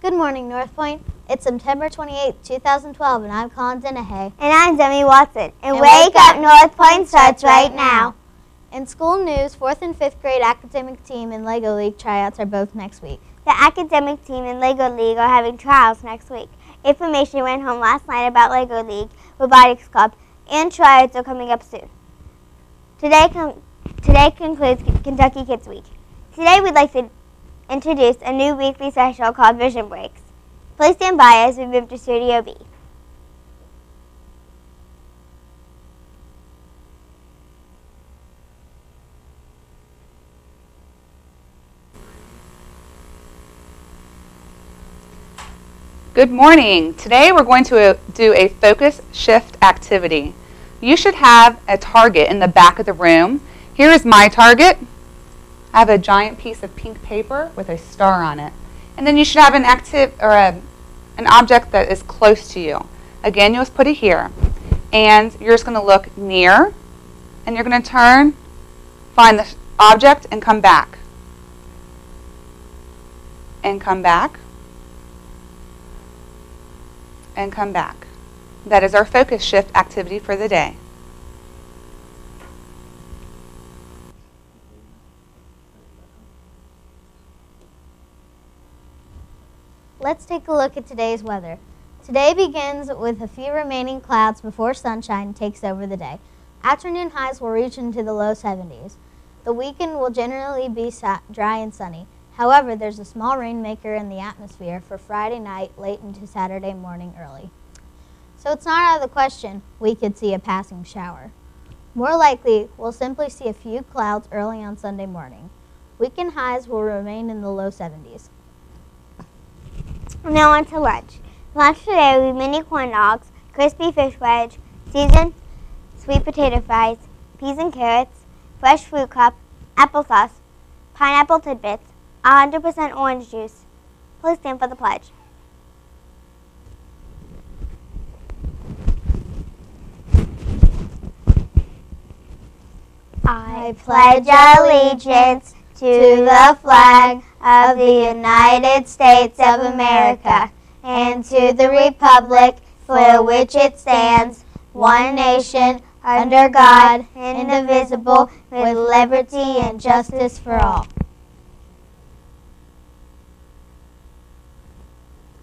Good morning, Northpointe. It's September 28, 2012, and I'm Colin Dennehay. And I'm Demi Watson. And Wake Up Northpointe starts right now. In school news, 4th and 5th grade academic team and LEGO League tryouts are both next week. The academic team and LEGO League are having trials next week. Information went home last night about LEGO League, Robotics Club, and tryouts are coming up soon. Today concludes Kentucky Kids Week. Today we'd like to introduce a new weekly special called Vision Breaks. Please stand by as we move to Studio B. Good morning. Today we're going to do a focus shift activity. You should have a target in the back of the room. Here is my target. I have a giant piece of pink paper with a star on it. And then you should have an object that is close to you. Again, you'll just put it here. And you're just going to look near. And you're going to turn, find the object, and come back. And come back. And come back. That is our focus shift activity for the day. Let's take a look at today's weather. Today begins with a few remaining clouds before sunshine takes over the day. Afternoon highs will reach into the low 70s. The weekend will generally be dry and sunny. However, there's a small rainmaker in the atmosphere for Friday night late into Saturday morning early. So it's not out of the question we could see a passing shower. More likely, we'll simply see a few clouds early on Sunday morning. Weekend highs will remain in the low 70s. Now on to lunch. Lunch today will be mini corn dogs, crispy fish wedge, seasoned sweet potato fries, peas and carrots, fresh fruit cup, applesauce, pineapple tidbits, 100% orange juice. Please stand for the pledge. I pledge allegiance to the flag of the United States of America and to the republic for which it stands, one nation, under God, indivisible, with liberty and justice for all.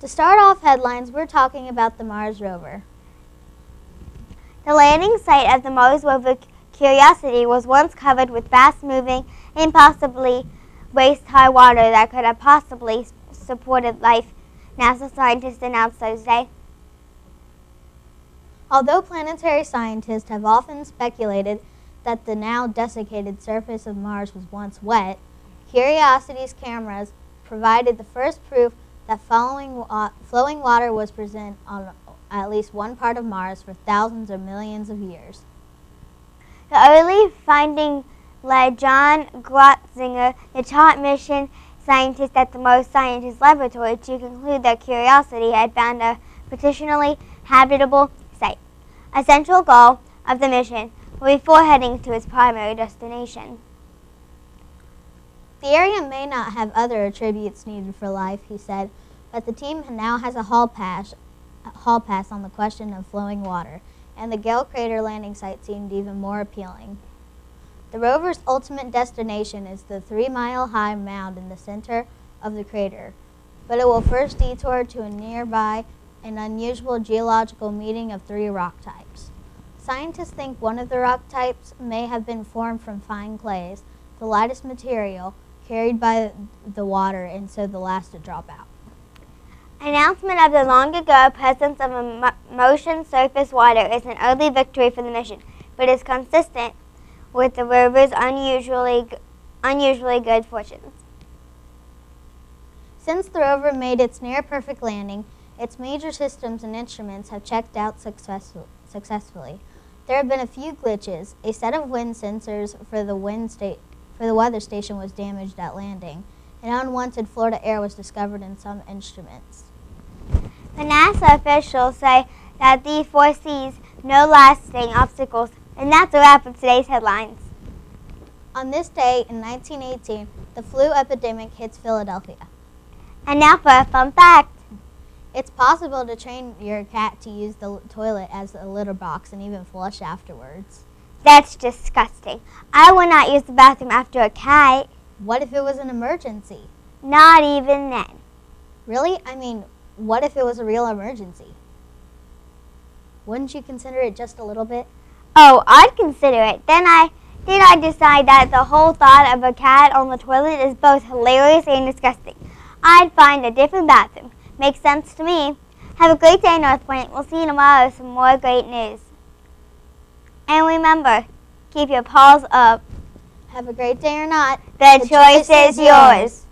To start off headlines, we're talking about the Mars rover. The landing site of the Mars rover Curiosity was once covered with fast-moving and possibly waist-high water that could have possibly supported life, NASA scientists announced Thursday. Although planetary scientists have often speculated that the now desiccated surface of Mars was once wet, Curiosity's cameras provided the first proof that flowing water was present on at least one part of Mars for thousands or millions of years. The early finding led John Grotzinger, the top mission scientist at the Mars Scientist Laboratory, to conclude that Curiosity had found a potentially habitable site. A central goal of the mission before heading to its primary destination. The area may not have other attributes needed for life, he said, but the team now has a hall pass on the question of flowing water, and the Gale Crater landing site seemed even more appealing. The rover's ultimate destination is the 3-mile-high mound in the center of the crater, but it will first detour to a nearby and unusual geological meeting of 3 rock types. Scientists think one of the rock types may have been formed from fine clays, the lightest material, carried by the water and so the last to drop out. Announcement of the long-ago presence of a motion surface water is an early victory for the mission, but is consistent with the rover's unusually good fortunes. Since the rover made its near-perfect landing, its major systems and instruments have checked out successfully. There have been a few glitches. A set of wind sensors for the weather station was damaged at landing, and unwanted Florida air was discovered in some instruments. The NASA officials say that they foresees no lasting obstacles. And that's a wrap of today's headlines. On this day in 1918, the flu epidemic hits Philadelphia. And now for a fun fact. It's possible to train your cat to use the toilet as a litter box and even flush afterwards. That's disgusting. I would not use the bathroom after a cat. What if it was an emergency? Not even then. Really? I mean, what if it was a real emergency? Wouldn't you consider it just a little bit? Oh, I'd consider it. Then I decide that the whole thought of a cat on the toilet is both hilarious and disgusting. I'd find a different bathroom. Makes sense to me. Have a great day, Northpointe. We'll see you tomorrow with some more great news. And remember, keep your paws up. Have a great day or not. The choice is yours.